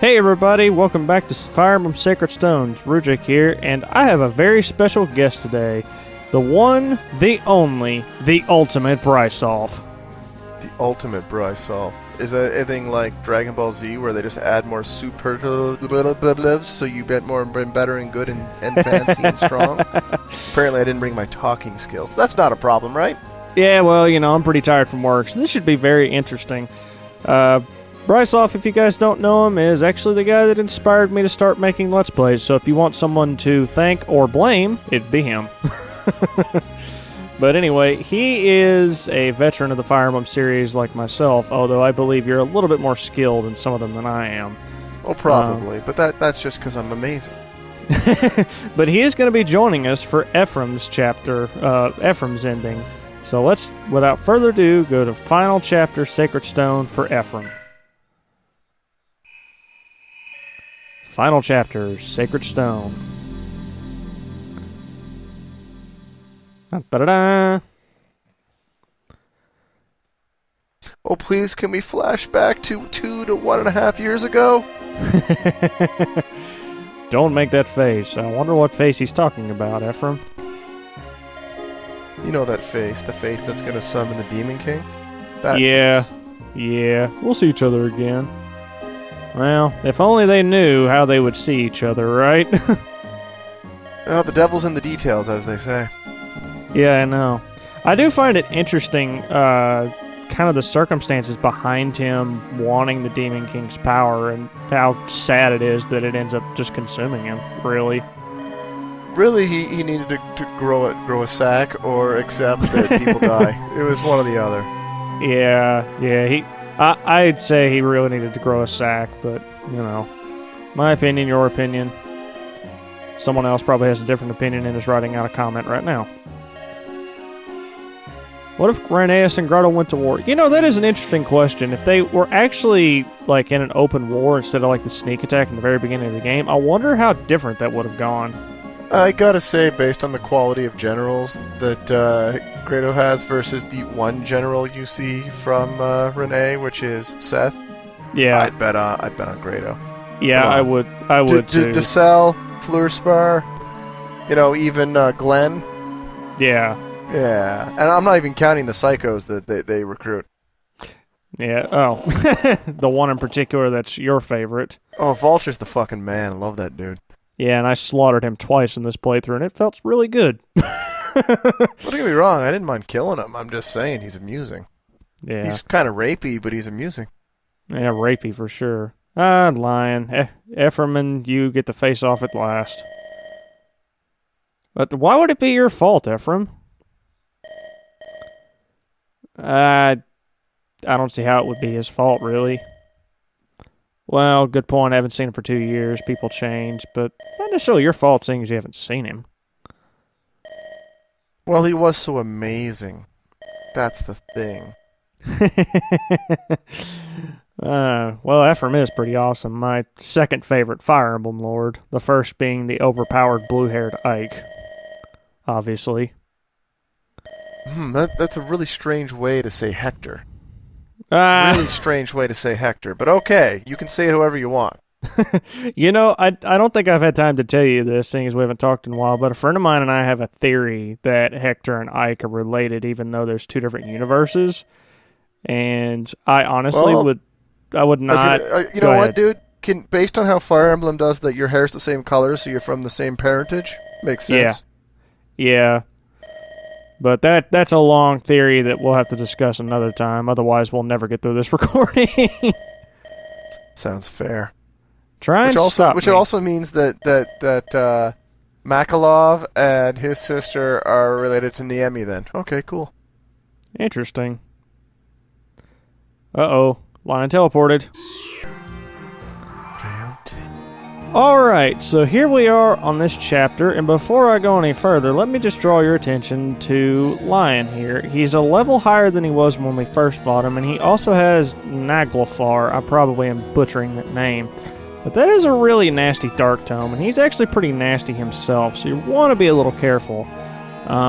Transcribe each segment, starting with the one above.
Hey everybody, welcome back to Fire Emblem Sacred Stones. Rujik here, and I have a very special guest today. The one, the only, the ultimate Brysolf. The ultimate Brysolf. Is that anything like Dragon Ball Z where they just add more superlatives so you get more better and good and fancy and strong? Apparently I didn't bring my talking skills. That's not a problem, right? Yeah, well, I'm pretty tired from work, so this should be very interesting. Brysolf, if you guys don't know him, is actually the guy that inspired me to start making Let's Plays, so if you want someone to thank or blame, it'd be him. But anyway, he is a veteran of the Fire Emblem series like myself, although I believe you're a little bit more skilled in some of them than I am. Well, probably, but that's just because I'm amazing. But he is going to be joining us for Ephraim's chapter, Ephraim's ending. So let's, without further ado, go to final chapter, Sacred Stone for Ephraim. Final chapter, Sacred Stone. Da-da-da. Oh, please, can we flash back to 2 to 1.5 years ago? Don't make that face. I wonder what face he's talking about, Ephraim. You know that face, the face that's going to summon the Demon King? Yeah, we'll see each other again. Well, if only they knew how they would see each other, right? Well, the devil's in the details, as they say. Yeah, I know. I do find it interesting, kind of the circumstances behind him wanting the Demon King's power and how sad it is that it ends up just consuming him, really. Really, he needed to grow a sack or accept that people die. It was one or the other. Yeah, I'd say he really needed to grow a sack, but, my opinion, your opinion. Someone else probably has a different opinion and is writing out a comment right now. What if Rheneas and Grotto went to war? That is an interesting question. If they were actually, in an open war instead of, the sneak attack in the very beginning of the game, I wonder how different that would have gone. I gotta say, based on the quality of generals that Grado has versus the one general you see from Rene, which is Seth. Yeah, I'd bet on Grado. Yeah, I would too. Decel, Flurspar, even Glenn. Yeah. Yeah, and I'm not even counting the psychos that they recruit. Yeah. Oh, the one in particular that's your favorite. Oh, Vulture's the fucking man. I love that dude. Yeah, and I slaughtered him twice in this playthrough, and it felt really good. Don't get me wrong, I didn't mind killing him. I'm just saying he's amusing. Yeah. He's kind of rapey, but he's amusing. Yeah, rapey for sure. Lying. Ephraim and you get to face off at last. But why would it be your fault, Ephraim? I don't see how it would be his fault, really. Well, good point. I haven't seen him for 2 years. People change, but not necessarily your fault, seeing as you haven't seen him. Well, he was so amazing. That's the thing. Well, Ephraim is pretty awesome. My second favorite Fire Emblem Lord. The first being the overpowered blue-haired Ike. Obviously. That's a really strange way to say Hector. Really strange way to say Hector, but okay, you can say it however you want. I don't think I've had time to tell you this, seeing as we haven't talked in a while, but a friend of mine and I have a theory that Hector and Ike are related, even though there's two different universes. And I honestly would not. You know what, dude? Based on how Fire Emblem does that, your hair's the same color, so you're from the same parentage. Makes sense. Yeah. But that's a long theory that we'll have to discuss another time. Otherwise, we'll never get through this recording. Sounds fair. Which also means that Makalov and his sister are related to Niemi then. Okay, cool. Interesting. Uh-oh. Lion teleported. Alright, so here we are on this chapter, and before I go any further, let me just draw your attention to Lion here. He's a level higher than he was when we first fought him, and he also has Naglfar. I probably am butchering that name. But that is a really nasty Dark Tome, and he's actually pretty nasty himself, so you want to be a little careful.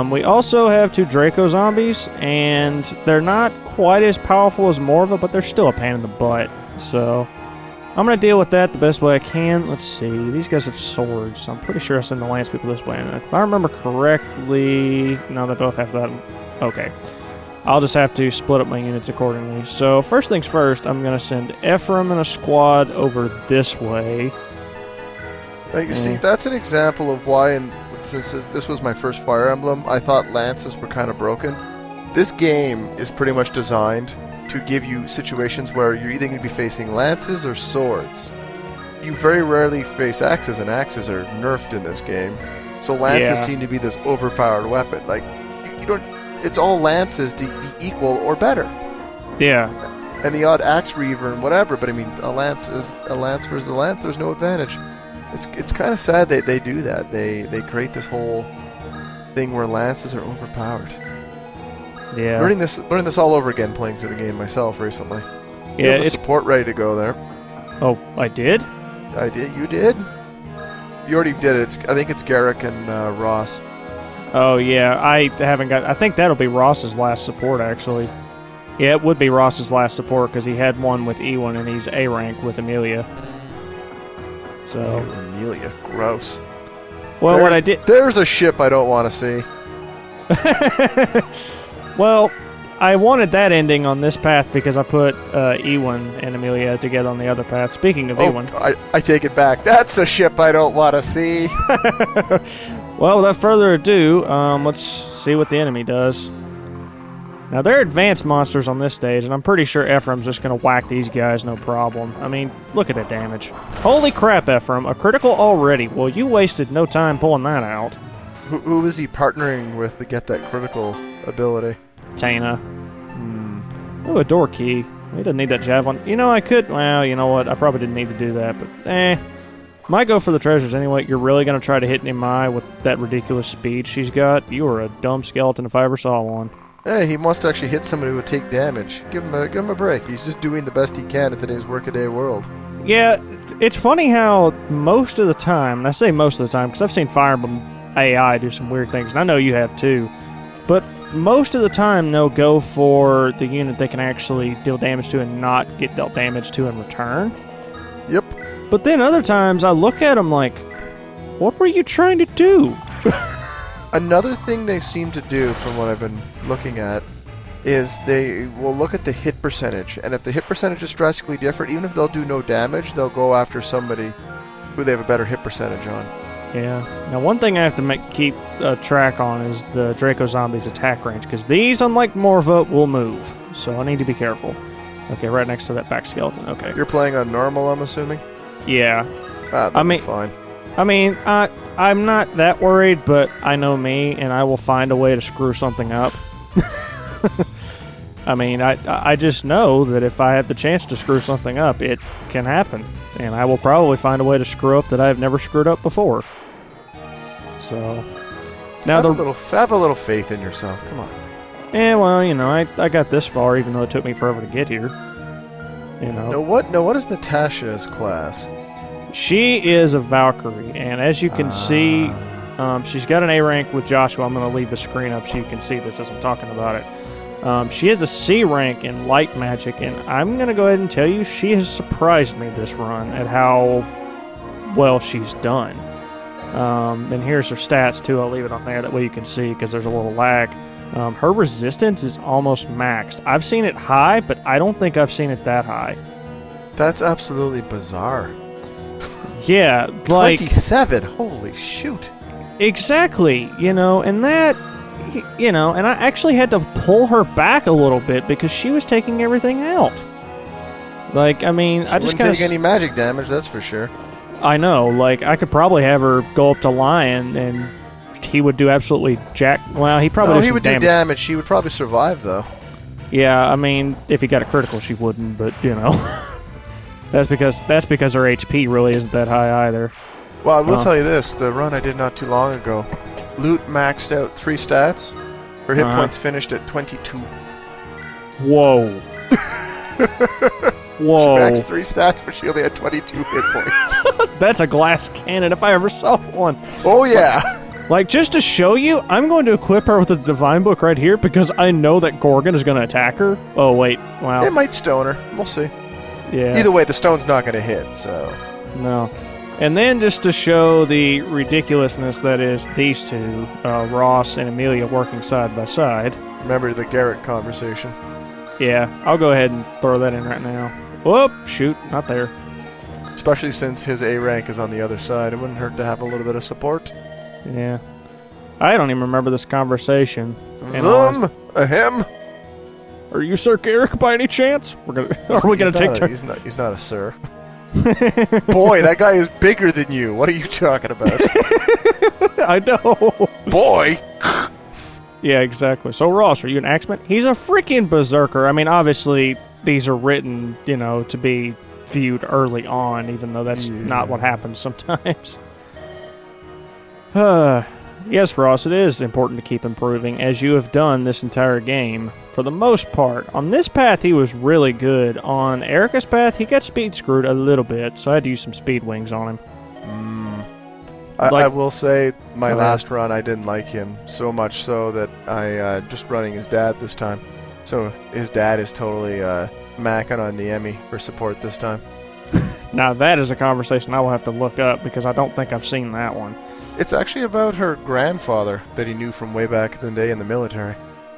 We also have two Draco zombies, and they're not quite as powerful as Morva, but they're still a pain in the butt, so I'm going to deal with that the best way I can. Let's see. These guys have swords, so I'm pretty sure I send the lance people this way. And if I remember correctly... No, they both have that. Okay. I'll just have to split up my units accordingly. So, first things first, I'm going to send Ephraim and a squad over this way. You see, that's an example of why, since this was my first Fire Emblem, I thought lances were kind of broken. This game is pretty much designed to give you situations where you're either going to be facing lances or swords. You very rarely face axes, and axes are nerfed in this game. So lances seem to be this overpowered weapon. Like, you don't... It's all lances to be equal or better. Yeah. And the odd axe reaver and whatever, but I mean, a lance versus a lance, there's no advantage. It's kind of sad that they do that. They create this whole thing where lances are overpowered. Yeah. Learning this all over again playing through the game myself recently. You Yeah, have a support ready to go there. Oh, I did? I did. You did? You already did it. I think it's Garrick and Ross. Oh, yeah. I haven't got... I think that'll be Ross's last support, actually. Yeah, it would be Ross's last support, because he had one with Ewan, and he's A rank with Amelia. So... Amelia. Gross. Well, what I did... There's a ship I don't want to see. Well, I wanted that ending on this path because I put Ewan and Amelia together on the other path. Speaking of Ewan... I take it back. That's a ship I don't want to see. Well, without further ado, let's see what the enemy does. Now, they're advanced monsters on this stage, and I'm pretty sure Ephraim's just going to whack these guys no problem. I mean, look at that damage. Holy crap, Ephraim. A critical already. Well, you wasted no time pulling that out. Who is he partnering with to get that critical ability? Tana. Oh, a door key. He doesn't need that javelin. You know, I could... Well, you know what? I probably didn't need to do that, but might go for the treasures anyway. You're really going to try to hit Nimai with that ridiculous speed she's got? You are a dumb skeleton if I ever saw one. Hey, he wants to actually hit somebody who would take damage. Give him a break. He's just doing the best he can in today's workaday world. Yeah, it's funny how most of the time, and I say most of the time because I've seen Fire Emblem AI do some weird things, and I know you have too, but most of the time they'll go for the unit they can actually deal damage to and not get dealt damage to in return. Yep. But then other times I look at them like, what were you trying to do? Another thing they seem to do, from what I've been looking at, is they will look at the hit percentage. And if the hit percentage is drastically different, even if they'll do no damage, they'll go after somebody who they have a better hit percentage on. Yeah. Now, one thing I have to keep track on is the Draco Zombies' attack range, because these, unlike Morva, will move. So I need to be careful. Okay, right next to that back skeleton. Okay. You're playing on normal, I'm assuming? Yeah. That'll be fine. I mean, I'm not that worried, but I know me, and I will find a way to screw something up. I mean, I just know that if I have the chance to screw something up, it can happen. And I will probably find a way to screw up that I've never screwed up before. So, now have a little faith in yourself. Come on. Yeah, well, you know, I got this far, even though it took me forever to get here. You know. What is Natasha's class? She is a Valkyrie, and as you can see, she's got an A rank with Joshua. I'm going to leave the screen up so you can see this as I'm talking about it. She has a C rank in light magic, and I'm going to go ahead and tell you she has surprised me this run at how well she's done. And here's her stats, too. I'll leave it on there. That way you can see, because there's a little lag. Her resistance is almost maxed. I've seen it high, but I don't think I've seen it that high. That's absolutely bizarre. Yeah, like... 27? Holy shoot. Exactly, you know, and that... You know, and I actually had to pull her back a little bit because she was taking everything out. Like, I mean, I just kind of... She wouldn't take any magic damage, that's for sure. I know, like, I could probably have her go up to Lion and he would do absolutely well, he probably he would do damage. She would probably survive, though. Yeah, I mean, if he got a critical, she wouldn't, but, you know... That's because her HP really isn't that high either. Well, I will tell you this. The run I did not too long ago, Loot maxed out 3 stats. Her hit points finished at 22. Whoa. Whoa. She maxed 3 stats, but she only had 22 hit points. That's a glass cannon if I ever saw one. Oh, yeah. Like, just to show you, I'm going to equip her with the Divine Book right here because I know that Gorgon is going to attack her. Oh, wait. Wow. It might stone her. We'll see. Yeah. Either way, the stone's not going to hit, so... No. And then just to show the ridiculousness that is these two, Ross and Amelia working side by side. Remember the Garrett conversation. Yeah, I'll go ahead and throw that in right now. Whoop, shoot, not there. Especially since his A rank is on the other side. It wouldn't hurt to have a little bit of support. Yeah. I don't even remember this conversation. A him? Are you Sir Garrick by any chance? Are we gonna take turns? He's not a sir. Boy, that guy is bigger than you. What are you talking about? I know. Boy. Yeah, exactly. So Ross, are you an axeman? He's a freaking berserker. I mean, obviously these are written, to be viewed early on, even though that's not what happens sometimes. Yes, Ross, it is important to keep improving, as you have done this entire game, for the most part. On this path, he was really good. On Erica's path, he got speed screwed a little bit, so I had to use some speed wings on him. I will say, my last run, I didn't like him so much so that I just running his dad this time. So his dad is totally macking on Niemi for support this time. Now, that is a conversation I will have to look up, because I don't think I've seen that one. It's actually about her grandfather that he knew from way back in the day in the military.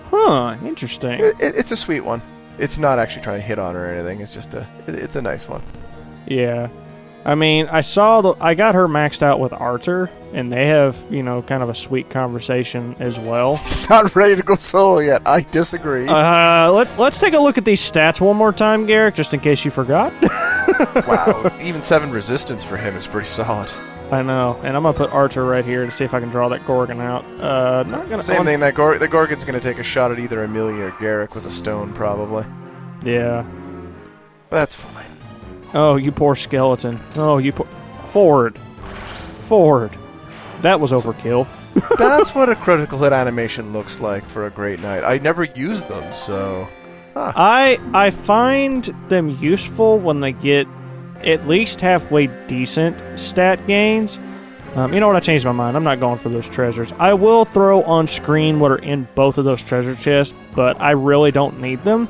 Huh, interesting. It's a sweet one. It's not actually trying to hit on her or anything. It's just it's a nice one. Yeah. I mean, I got her maxed out with Arthur, and they have, kind of a sweet conversation as well. He's not ready to go solo yet. I disagree. Let's take a look at these stats one more time, Garrick, just in case you forgot. Wow. Even 7 resistance for him is pretty solid. I know, and I'm going to put Archer right here to see if I can draw that Gorgon out. Not gonna. Same thing, the Gorgon's going to take a shot at either Amelia or Garrick with a stone, probably. Yeah. That's fine. Oh, you poor skeleton. Oh, you poor... Forward. That was overkill. That's what a critical hit animation looks like for a Great Knight. I never use them, so... Huh. I find them useful when they get at least halfway decent stat gains. You know what? I changed my mind. I'm not going for those treasures. I will throw on screen what are in both of those treasure chests, but I really don't need them.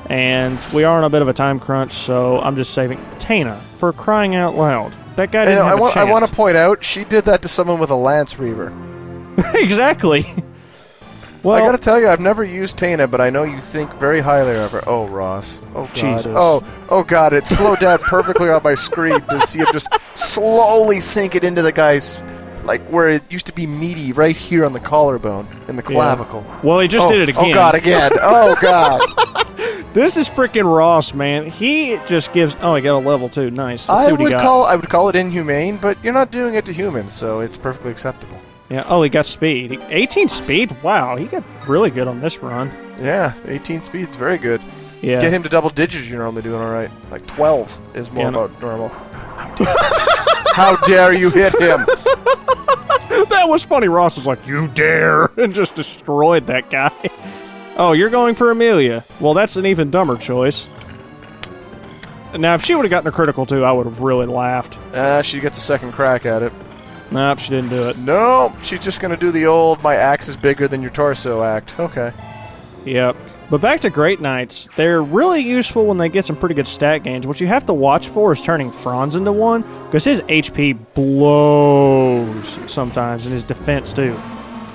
And we are on a bit of a time crunch, so I'm just saving Tana, for crying out loud. That guy didn't have a chance. I want to point out, she did that to someone with a Lance Reaver. Exactly. Well, I gotta tell you, I've never used Tana, but I know you think very highly of her. Oh, Ross. Oh, God. Jesus. Oh, God. It slowed down perfectly on my screen to see him just slowly sink it into the guy's, like, where it used to be meaty, right here on the collarbone, in the clavicle. Yeah. Well, he just did it again. Oh, God, again. Oh, God. This is freaking Ross, man. He just gives... Oh, he got a level 2. Nice. Let's see what he got. I would call it inhumane, but you're not doing it to humans, so it's perfectly acceptable. Yeah. Oh, he got speed. 18 speed? Wow, he got really good on this run. Yeah, 18 speed's very good. Yeah. Get him to double digits, you're normally doing all right. Like 12 is more about normal. How dare you hit him? That was funny. Ross was like, "You dare," and just destroyed that guy. Oh, you're going for Amelia. Well, that's an even dumber choice. Now, if she would have gotten a critical too, I would have really laughed. She gets a second crack at it. Nope, she didn't do it. No, she's just going to do the old, my axe is bigger than your torso act. Okay. Yep. But back to Great Knights, they're really useful when they get some pretty good stat gains. What you have to watch for is turning Franz into one, because his HP blows sometimes, and his defense too.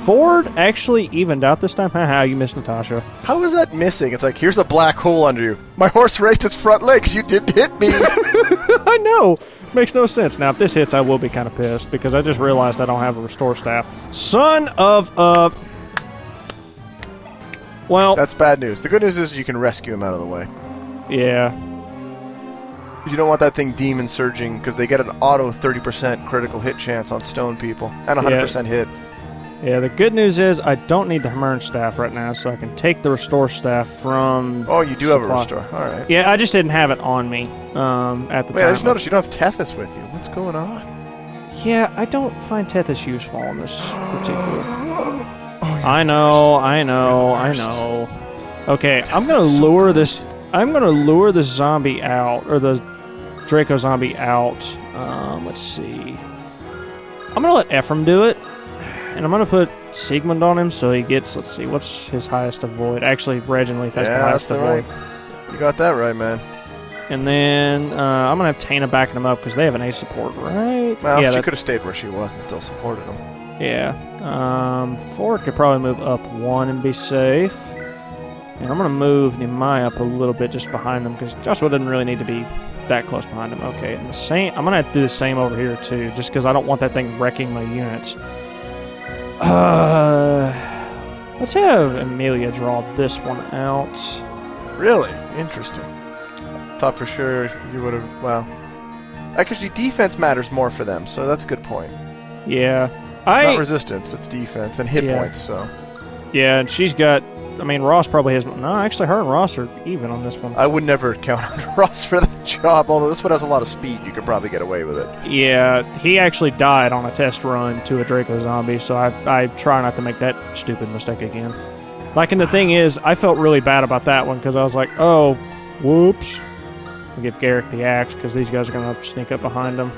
Ford actually evened out this time. Haha, you missed Natasha. How is that missing? It's like, here's a black hole under you. My horse raised its front legs. You didn't hit me. I know. Makes no sense. Now, if this hits, I will be kind of pissed, because I just realized I don't have a restore staff. Son of a... Well... That's bad news. The good news is you can rescue him out of the way. Yeah. You don't want that thing demon surging, because they get an auto 30% critical hit chance on stone people, and 100% hit. Yeah, the good news is I don't need the Hamern staff right now, so I can take the restore staff from... Oh, you do have a restore. All right. Yeah, I just didn't have it on me at the time. Wait, I just noticed you don't have Tethys with you. What's going on? Yeah, I don't find Tethys useful on this particular... I know. Okay, I'm gonna lure this... I'm gonna lure the zombie out, or the Draco zombie out. Let's see. I'm gonna let Ephraim do it. And I'm going to put Siegmund on him so he gets, let's see, what's his highest avoid? Actually, Reginleaf has the highest avoid. You got that right, man. And then I'm going to have Tana backing them up because they have an A support, right? Well, yeah, she could have stayed where she was and still supported them. Yeah. Ford could probably move up 1 and be safe. And I'm going to move Nimai up a little bit just behind them because Joshua doesn't really need to be that close behind him. Okay, and the same. I'm going to have to do the same over here too just because I don't want that thing wrecking my units. Let's have Amelia draw this one out. Really? Interesting. Thought for sure you would have, well... Actually, defense matters more for them, so that's a good point. Yeah. It's not resistance, it's defense, and hit points, so... Yeah, and she's got... I mean, Ross probably has... No, actually, her and Ross are even on this one. I would never count on Ross for that job, although this one has a lot of speed. You could probably get away with it. Yeah, he actually died on a test run to a Draco zombie, so I try not to make that stupid mistake again. Like, and the thing is, I felt really bad about that one, because I was like, oh, whoops. I'll give Garrick the axe, because these guys are going to sneak up behind him.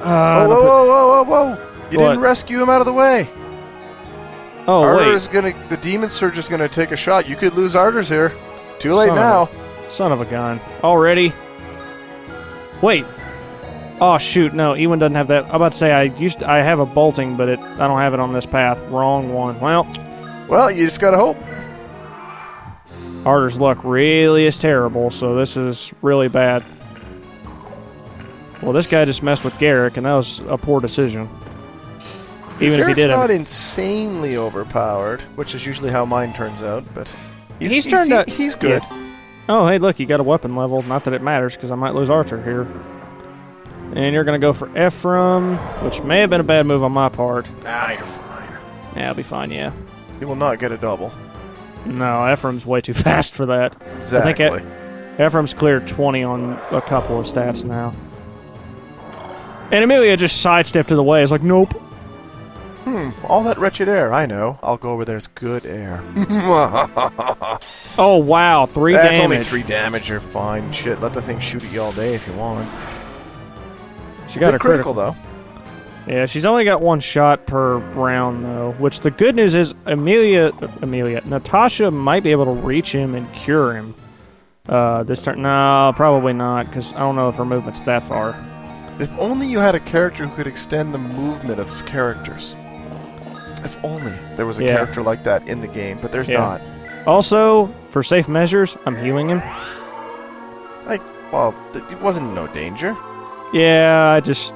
Whoa. You didn't rescue him out of the way. Oh, Arter's the Demon Surge is gonna take a shot. You could lose Arter's here. Too late now. Son of a gun. Already? Wait. Oh shoot, no, Ewan doesn't have that. I'm about to say I have a bolting, but I don't have it on this path. Wrong one. Well, you just gotta hope. Arter's luck really is terrible, so this is really bad. Well, this guy just messed with Garrick, and that was a poor decision. Even if he did, not insanely overpowered, which is usually how mine turns out. But he's turned out. He's good. Yeah. Oh, hey, look, you got a weapon level. Not that it matters, because I might lose Archer here. And you're gonna go for Ephraim, which may have been a bad move on my part. Nah, you're fine. Yeah, I'll be fine. Yeah. He will not get a double. No, Ephraim's way too fast for that. Exactly. I think Ephraim's cleared 20 on a couple of stats now. And Amelia just sidestepped to the way. It's like, nope. All that wretched air. I know. I'll go over there. It's good air. Oh, wow. 3 damage. That's only 3 damage. You're fine. Shit, let the thing shoot at you all day if you want. She got a critical, though. Yeah, she's only got 1 shot per round, though. Which the good news is Natasha might be able to reach him and cure him. This turn. No, probably not, because I don't know if her movement's that far. If only you had a character who could extend the movement of characters. If only there was a character like that in the game, but there's not. Also, for safe measures, I'm healing him. Well, it wasn't no danger. Yeah, I just,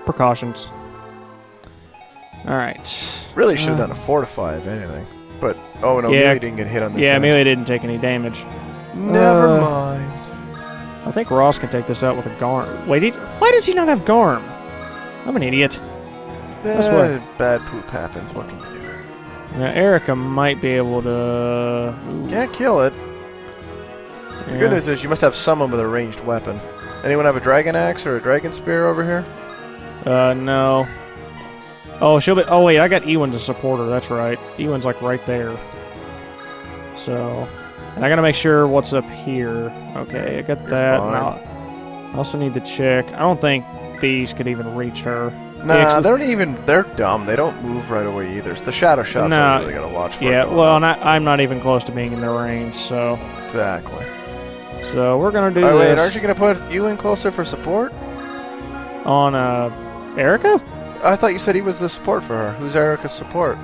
precautions. Alright. Really should have done a fortify, if anything. But, oh no, Amelia didn't get hit on this Yeah, side. Amelia didn't take any damage. Never mind. I think Ross can take this out with a Garm. Wait, why does he not have Garm? I'm an idiot. That's what bad poop happens. What can you do? Now, Erica might be able to... Ooh. Can't kill it. The good news is you must have someone with a ranged weapon. Anyone have a dragon axe or a dragon spear over here? No. Oh, she'll be... Oh, wait, I got Ewan to support her. That's right. Ewan's, like, right there. So... And I gotta make sure what's up here. Okay, I got that. Now, I also need to check. I don't think these could even reach her. Nah, they're dumb. They don't move right away either. It's the shadow shots I really gotta watch for. Yeah, well, and I'm not even close to being in their range, so... Exactly. So, we're gonna do this... Wait, aren't you gonna put you in closer for support? On, Erica? I thought you said he was the support for her. Who's Erica's support?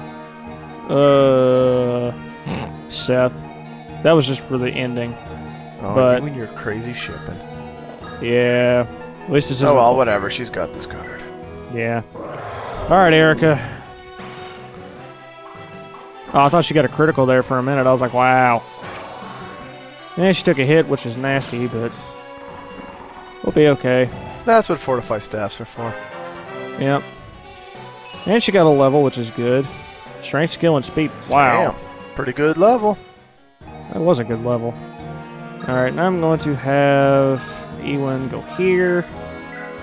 Seth. That was just for the ending. Oh, but you and your crazy shipping. Yeah. At least this is. Oh well, whatever. She's got this covered. Yeah. All right, Erica. Oh, I thought she got a critical there for a minute. I was like, wow. And she took a hit, which is nasty, but we'll be okay. That's what fortify staffs are for. Yep. And she got a level, which is good. Strength, skill, and speed. Wow. Damn. Pretty good level. That was a good level. Alright, now I'm going to have Ewan go here.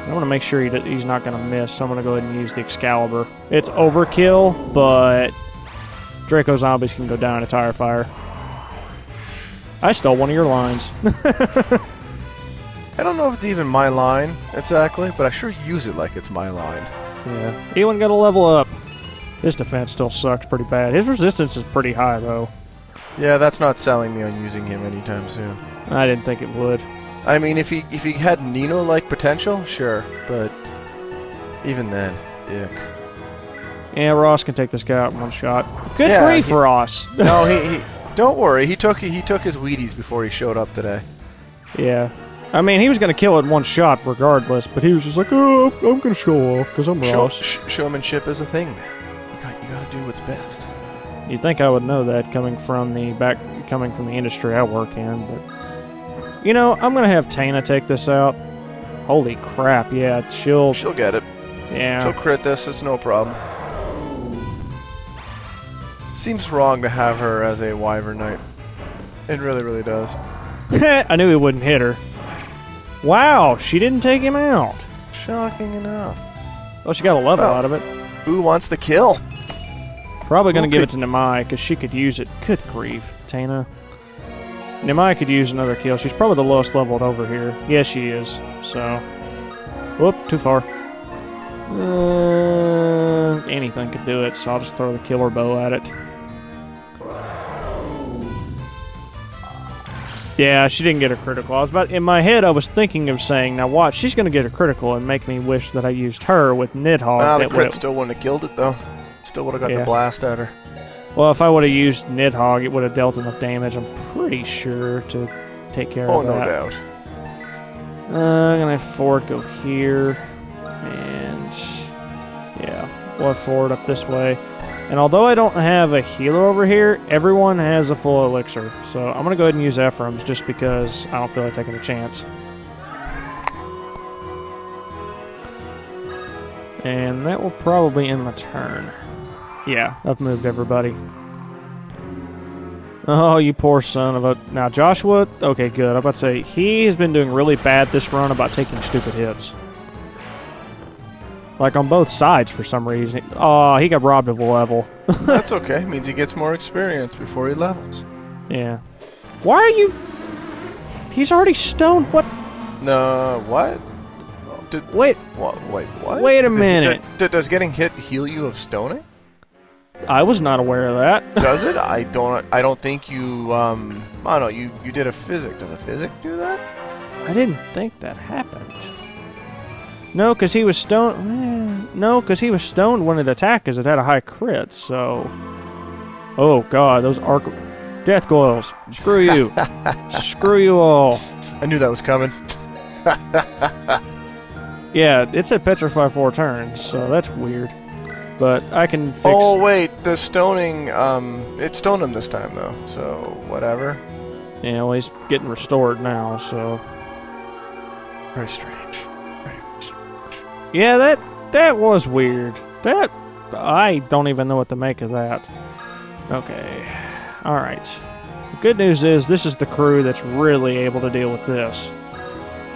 I want to make sure he's not going to miss, so I'm going to go ahead and use the Excalibur. It's overkill, but Draco zombies can go down in a tire fire. I stole one of your lines. I don't know if it's even my line, exactly, but I sure use it like it's my line. Yeah. Ewan got a level up. His defense still sucks pretty bad. His resistance is pretty high, though. Yeah, that's not selling me on using him anytime soon. I didn't think it would. I mean, if he had Nino-like potential, sure, but even then, ick. Yeah, Ross can take this guy out in one shot. Good Yeah, grief, Ross. No, he don't worry. He took his Wheaties before he showed up today. Yeah. I mean, he was going to kill it in one shot regardless, but he was just like, oh, I'm going to show off because I'm Ross. Showmanship is a thing, man. You got to do what's best. You'd think I would know that coming from the industry I work in, but you know, I'm going to have Tana take this out. Holy crap, yeah, she'll get it. Yeah. She'll crit this, it's no problem. Seems wrong to have her as a Wyvern Knight. It really, really does. I knew he wouldn't hit her. Wow, she didn't take him out. Shocking enough. Well, she got a level out of it. Who wants the kill? Probably going to give it to Nemai, because she could use it. Good grief, Tana. Nemai could use another kill. She's probably the lowest leveled over here. Yes, she is. So, whoop, too far. Anything could do it, so I'll just throw the killer bow at it. Yeah, she didn't get a critical. In my head, I was thinking of saying, now watch, she's going to get a critical and make me wish that I used her with Nidhogg. The crit still wouldn't have killed it, though. Still would have got the blast at her. Well, if I would have used Nidhogg, it would have dealt enough damage, I'm pretty sure, to take care of that. Oh, no doubt. I'm going to have Ford go here. And, yeah, we'll have Ford up this way. And although I don't have a healer over here, everyone has a full elixir. So I'm going to go ahead and use Ephraim's just because I don't feel like taking a chance. And that will probably end my turn. Yeah, I've moved everybody. Oh, you poor son of a... Now, Joshua... Okay, good. I'm about to say, he has been doing really bad this run about taking stupid hits. Like, on both sides for some reason. Oh, he got robbed of a level. That's okay. It means he gets more experience before he levels. Yeah. Why are you... He's already stoned. What? No, what? Wait. Wait, what? Wait a minute. Does getting hit heal you of stoning? I was not aware of that. Does it? I don't think you, I don't know, you did a physic. Does a physic do that? I didn't think that happened. No, because he was stoned. No, because he was stoned when it attacked because it had a high crit, so... Oh, God, those arc... Death coils. Screw you. Screw you all. I knew that was coming. Yeah, it said petrify 4 turns, so that's weird. But I can fix... Oh, wait, the stoning, it stoned him this time, though, so whatever. Yeah, well, he's getting restored now, so... Very strange. Very strange. Yeah, that was weird. I don't even know what to make of that. Okay. Alright. The good news is this is the crew that's really able to deal with this.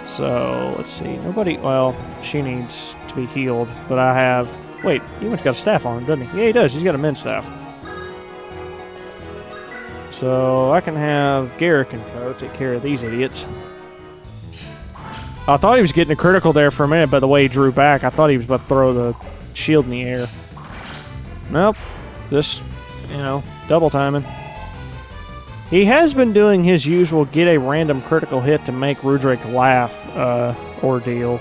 So, let's see. Nobody... Well, she needs to be healed, but I have... Wait, Ewan's got a staff on him, doesn't he? Yeah, he does. He's got a min staff. So, I can have Garrick and Co. take care of these idiots. I thought he was getting a critical there for a minute, by the way he drew back. I thought he was about to throw the shield in the air. Nope. Just, double timing. He has been doing his usual get a random critical hit to make Rudrake laugh ordeal.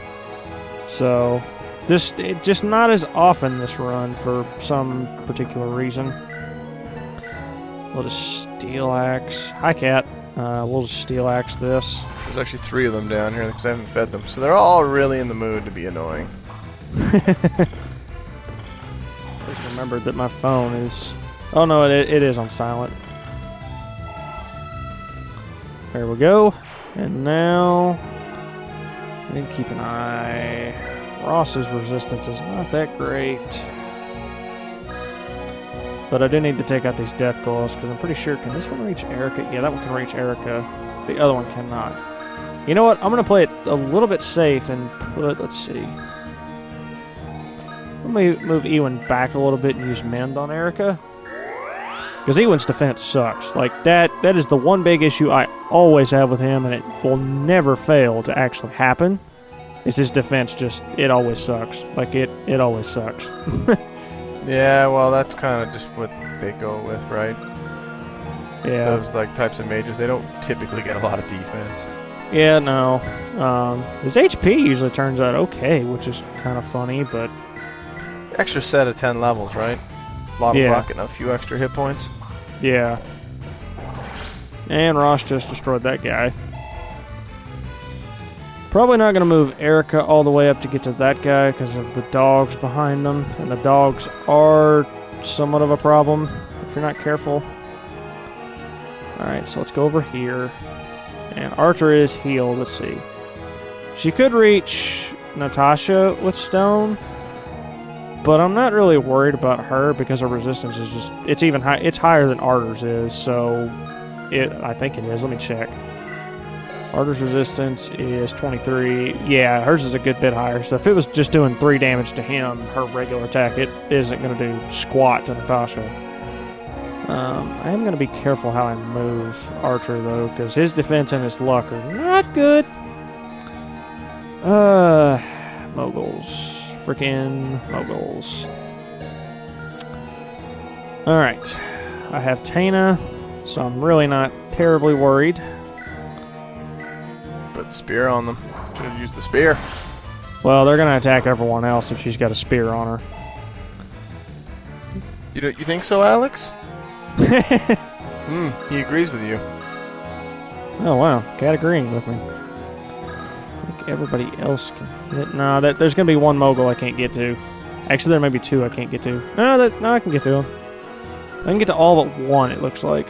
So, just not as often this run for some particular reason. We'll just Steel Axe. Hi, Cat. We'll just Steel Axe this. There's actually 3 of them down here because I haven't fed them. So they're all really in the mood to be annoying. Just remembered that my phone is... Oh, no, it is on silent. There we go. And now... I need to keep an eye... Ross's resistance is not that great. But I do need to take out these death coils because I'm pretty sure... Can this one reach Erica? Yeah, that one can reach Erica. The other one cannot. You know what? I'm going to play it a little bit safe and put... Let's see. Let me move Ewan back a little bit and use Mend on Erica. Because Ewan's defense sucks. Like, that is the one big issue I always have with him, and it will never fail to actually happen. Is his defense just... It always sucks. Like, it always sucks. Yeah, well, that's kind of just what they go with, right? Yeah. Those, types of mages, they don't typically get a lot of defense. Yeah, no. His HP usually turns out okay, which is kind of funny, but... Extra set of 10 levels, right? A lot of luck and a few extra hit points. Yeah. And Ross just destroyed that guy. Probably not going to move Erica all the way up to get to that guy because of the dogs behind them. And the dogs are somewhat of a problem if you're not careful. Alright, so let's go over here. And Archer is healed. Let's see. She could reach Natasha with stone, but I'm not really worried about her because her resistance is just... It's even high. It's higher than Arter's is, so... I think it is. Let me check. Arter's resistance is 23. Yeah, hers is a good bit higher. So if it was just doing 3 damage to him, her regular attack, it isn't going to do squat to Natasha. I am going to be careful how I move Archer, though, because his defense and his luck are not good. Moguls. Freaking moguls. Alright. I have Tana, so I'm really not terribly worried. Put the spear on them. Should have used the spear. Well, they're going to attack everyone else if she's got a spear on her. You think so, Alex? He agrees with you. Oh, wow. Cat agreeing with me. I think everybody else can hit. No, there's going to be one mogul I can't get to. Actually, there may be 2 I can't get to. No, I can get to them. I can get to all but 1, it looks like.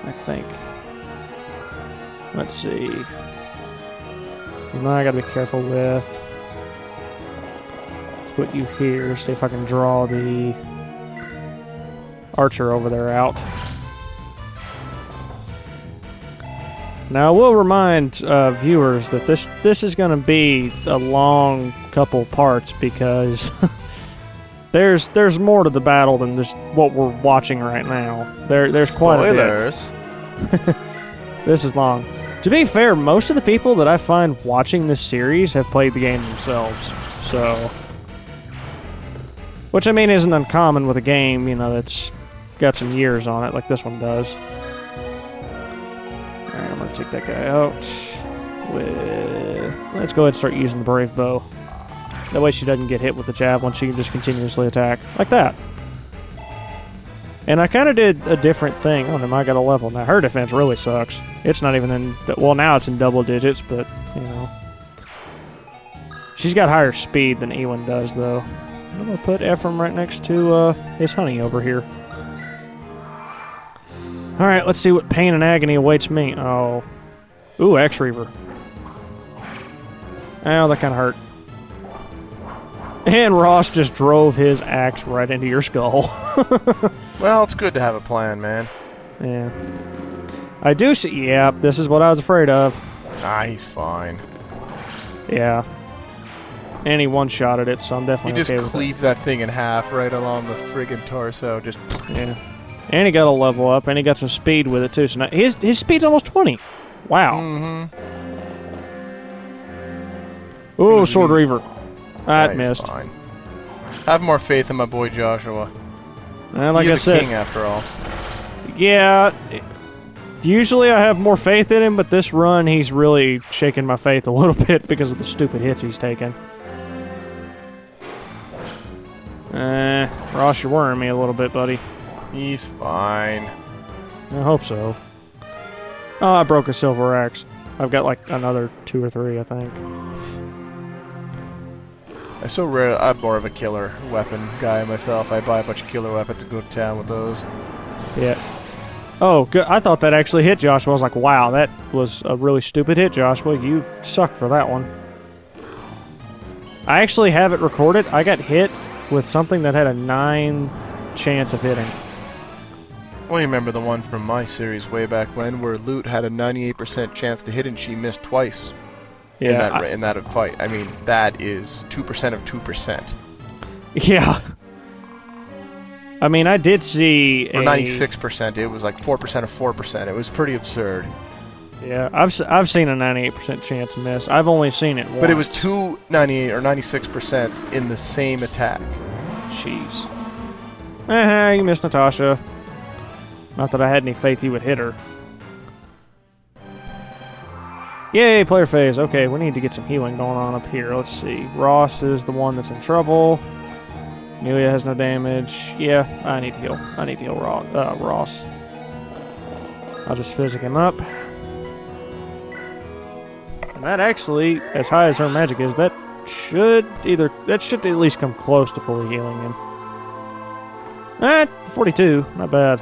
I think. Let's see. I got to be careful with. Let's put you here. See if I can draw the Archer over there out. Now, I will remind viewers that this is going to be a long couple parts because there's more to the battle than just what we're watching right now. There's quite a bit. This is long. To be fair, most of the people that I find watching this series have played the game themselves, so... Which, I mean, isn't uncommon with a game, you know, that's got some years on it, like this one does. Alright, I'm gonna take that guy out with... Let's go ahead and start using the Brave Bow. That way she doesn't get hit with the javelin, she can just continuously attack. Like that. And I kind of did a different thing. Oh, no, I got a level. Now, her defense really sucks. It's not even in... Well, now it's in double digits, but, you know. She's got higher speed than Ewan does, though. I'm going to put Ephraim right next to his honey over here. Alright, let's see what pain and agony awaits me. Oh. Ooh, X-Reaver. Oh, that kind of hurt. And Ross just drove his axe right into your skull. Well, it's good to have a plan, man. Yeah. I do see... Yeah, this is what I was afraid of. Ah, he's fine. Yeah. And he one-shotted it, so I'm definitely okay with it. You just cleave that thing in half right along the friggin' torso. Just... Yeah. And he got a level up, and he got some speed with it, too. So now his speed's almost 20. Wow. Mm-hmm. Ooh, Sword Reaver. That missed. Fine. Have more faith in my boy Joshua. Like He's I said, a king after all. Yeah. Usually I have more faith in him, but this run he's really shaking my faith a little bit because of the stupid hits he's taken. Ross, you're worrying me a little bit, buddy. He's fine. I hope so. Oh, I broke a silver axe. I've got like another 2 or 3, I think. I'm so rare. I'm more of a killer weapon guy myself. I buy a bunch of killer weapons and go to town with those. Yeah. Oh, good. I thought that actually hit Joshua. I was like, wow, that was a really stupid hit, Joshua. You suck for that one. I actually have it recorded. I got hit with something that had a 9 chance of hitting. Well, you remember the one from my series way back when where Loot had a 98% chance to hit and she missed twice. Yeah, in that fight. I mean, that is 2% of 2%. Yeah. I mean, I did see or 96%. It was like 4% of 4%. It was pretty absurd. Yeah, I've seen a 98% chance miss. I've only seen it once. But it was 2 98 or 96% in the same attack. Jeez. You missed Natasha. Not that I had any faith you would hit her. Yay, player phase. Okay, we need to get some healing going on up here. Let's see. Ross is the one that's in trouble. Amelia has no damage. Yeah, I need to heal. I need to heal Ross. I'll just physic him up. And that actually, as high as her magic is, that should at least come close to fully healing him. 42. Not bad.